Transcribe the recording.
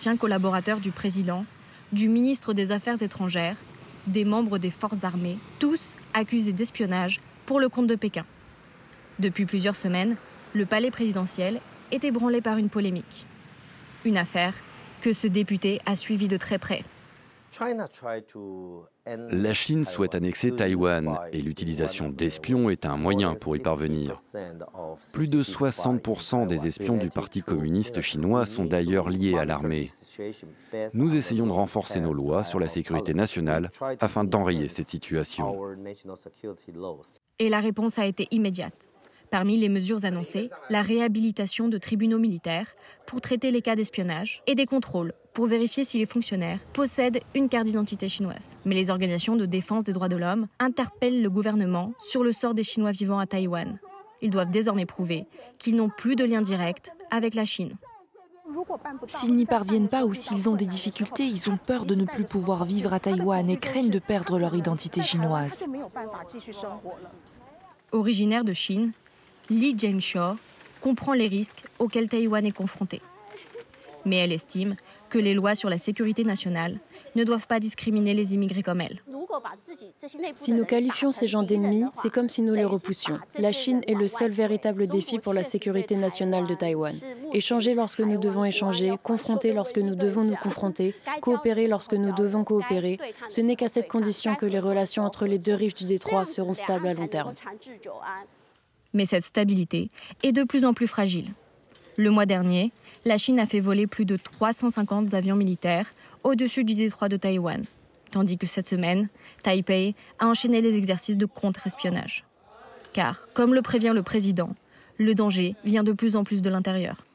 anciens collaborateurs du président, du ministre des Affaires étrangères, des membres des forces armées, tous accusés d'espionnage pour le compte de Pékin. Depuis plusieurs semaines, le palais présidentiel est ébranlé par une polémique. Une affaire que ce député a suivie de très près. La Chine souhaite annexer Taïwan et l'utilisation d'espions est un moyen pour y parvenir. Plus de 60% des espions du Parti communiste chinois sont d'ailleurs liés à l'armée. Nous essayons de renforcer nos lois sur la sécurité nationale afin d'enrayer cette situation. Et la réponse a été immédiate. Parmi les mesures annoncées, la réhabilitation de tribunaux militaires pour traiter les cas d'espionnage et des contrôles pour vérifier si les fonctionnaires possèdent une carte d'identité chinoise. Mais les organisations de défense des droits de l'homme interpellent le gouvernement sur le sort des Chinois vivant à Taïwan. Ils doivent désormais prouver qu'ils n'ont plus de lien direct avec la Chine. S'ils n'y parviennent pas ou s'ils ont des difficultés, ils ont peur de ne plus pouvoir vivre à Taïwan et craignent de perdre leur identité chinoise. Originaire de Chine, Li Jianxiao comprend les risques auxquels Taïwan est confronté. Mais elle estime que les lois sur la sécurité nationale ne doivent pas discriminer les immigrés comme elle. Si nous qualifions ces gens d'ennemis, c'est comme si nous les repoussions. La Chine est le seul véritable défi pour la sécurité nationale de Taïwan. Échanger lorsque nous devons échanger, confronter lorsque nous devons nous confronter, coopérer lorsque nous devons coopérer, ce n'est qu'à cette condition que les relations entre les deux rives du détroit seront stables à long terme. Mais cette stabilité est de plus en plus fragile. Le mois dernier, la Chine a fait voler plus de 350 avions militaires au-dessus du détroit de Taïwan, tandis que cette semaine, Taipei a enchaîné les exercices de contre-espionnage. Car, comme le prévient le président, le danger vient de plus en plus de l'intérieur.